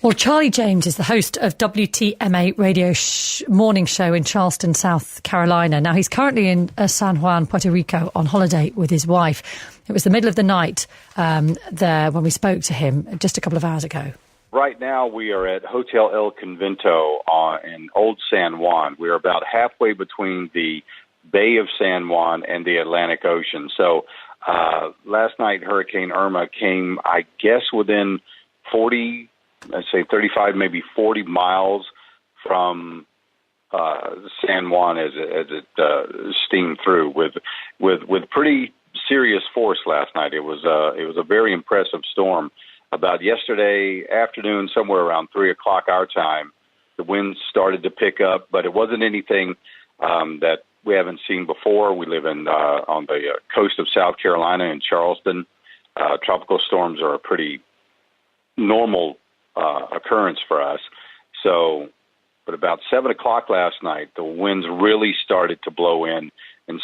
Well, Charlie James is the host of WTMA radio morning show in Charleston, South Carolina. Now, he's currently in San Juan, Puerto Rico, on holiday with his wife. It was the middle of the night there when we spoke to him just a couple of hours ago. Right now, we are at Hotel El Convento in Old San Juan. We're about halfway between the Bay of San Juan and the Atlantic Ocean. So last night, Hurricane Irma came, I guess, within 35, maybe 40 miles from San Juan as it steamed through with pretty serious force last night. It was a very impressive storm. About yesterday afternoon, somewhere around 3 o'clock our time, the winds started to pick up, but it wasn't anything that we haven't seen before. We live on the coast of South Carolina in Charleston. Tropical storms are a pretty normal occurrence for us. So, but about 7 o'clock last night, the winds really started to blow in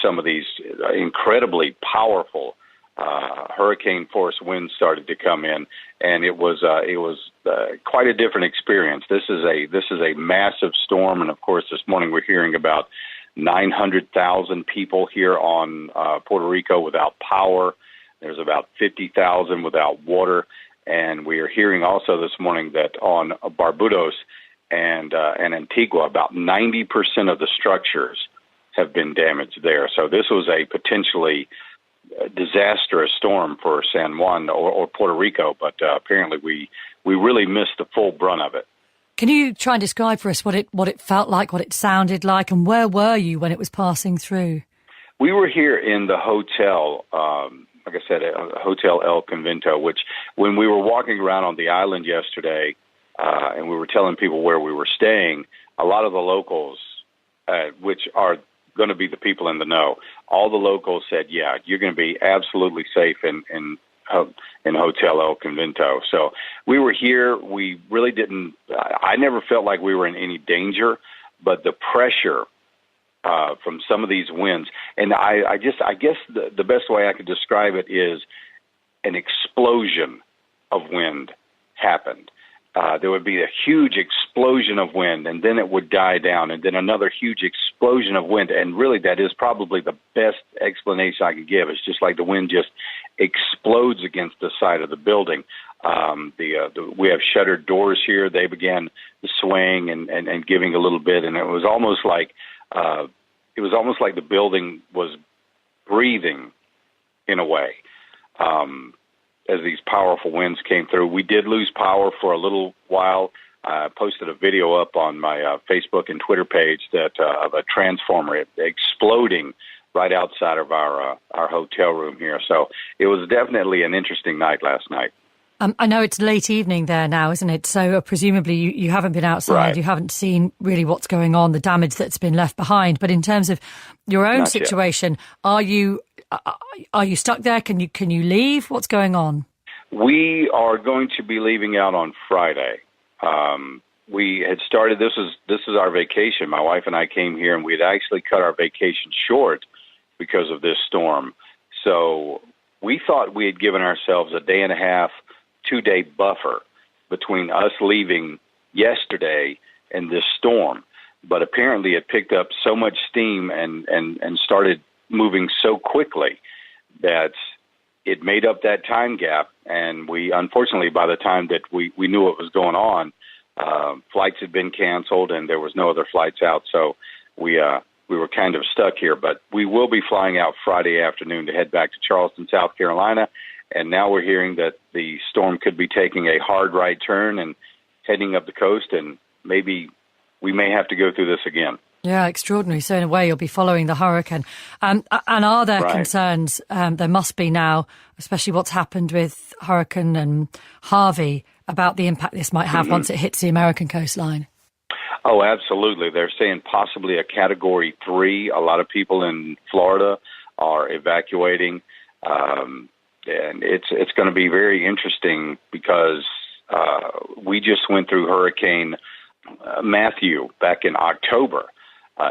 some of these incredibly powerful hurricane force winds started to come in, and it was quite a different experience. This is a massive storm, and of course, this morning we're hearing about 900,000 people here on Puerto Rico without power. There's about 50,000 without water. And we are hearing also this morning that on Barbados and Antigua, about 90% of the structures have been damaged there. So this was a potentially disastrous storm for San Juan or Puerto Rico, but apparently we really missed the full brunt of it. Can you try and describe for us what it felt like, what it sounded like, and where were you when it was passing through? We were here in the hotel, like I said, Hotel El Convento, which when we were walking around on the island yesterday and we were telling people where we were staying, a lot of the locals, which are going to be the people in the know, all the locals said, yeah, you're going to be absolutely safe in Hotel El Convento. So we were here. We really didn't, I never felt like we were in any danger, but the pressure from some of these winds. And I guess the best way I could describe it is an explosion of wind happened. There would be a huge explosion of wind, and then it would die down, and then another huge explosion of wind. And really, that is probably the best explanation I could give. It's just like the wind just explodes against the side of the building. We have shuttered doors here. They began swaying and giving a little bit, and it was almost like the building was breathing in a way as these powerful winds came through. We did lose power for a little while. I posted a video up on my Facebook and Twitter page of a transformer exploding right outside of our hotel room here. So it was definitely an interesting night last night. I know it's late evening there now, isn't it? So presumably you haven't been outside, right. You haven't seen really what's going on, the damage that's been left behind. But in terms of your own situation, are you stuck there? Can you leave? What's going on? We are going to be leaving out on Friday. We had started. This is our vacation. My wife and I came here, and we had actually cut our vacation short because of this storm. So we thought we had given ourselves a day and a half, 2-day buffer between us leaving yesterday and this storm. But apparently it picked up so much steam and started moving so quickly that it made up that time gap. And we, unfortunately, by the time that we knew what was going on, flights had been canceled and there was no other flights out. So we were kind of stuck here. But we will be flying out Friday afternoon to head back to Charleston, South Carolina. And now we're hearing that the storm could be taking a hard right turn and heading up the coast, and maybe we may have to go through this again. Yeah, extraordinary. So in a way, you'll be following the hurricane. And are there concerns? There must be now, especially what's happened with Hurricane and Harvey, about the impact this might have once it hits the American coastline. Oh, absolutely. They're saying possibly a Category 3. A lot of people in Florida are evacuating. And it's going to be very interesting because we just went through Hurricane Matthew back in October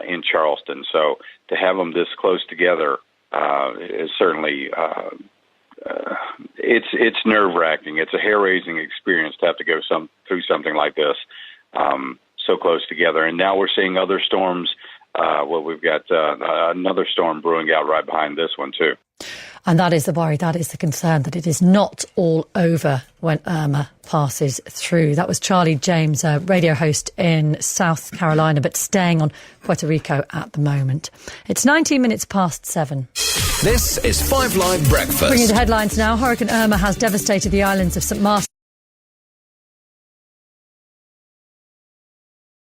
in Charleston. So to have them this close together is certainly it's nerve-wracking. It's a hair-raising experience to have to go through something like this so close together. And now we're seeing other storms. We've got another storm brewing out right behind this one, too. And that is the worry, that is the concern, that it is not all over when Irma passes through. That was Charlie James, a radio host in South Carolina, but staying on Puerto Rico at the moment. It's 19 minutes past 7. This is 5 Live Breakfast. Bringing the headlines now. Hurricane Irma has devastated the islands of St. Martin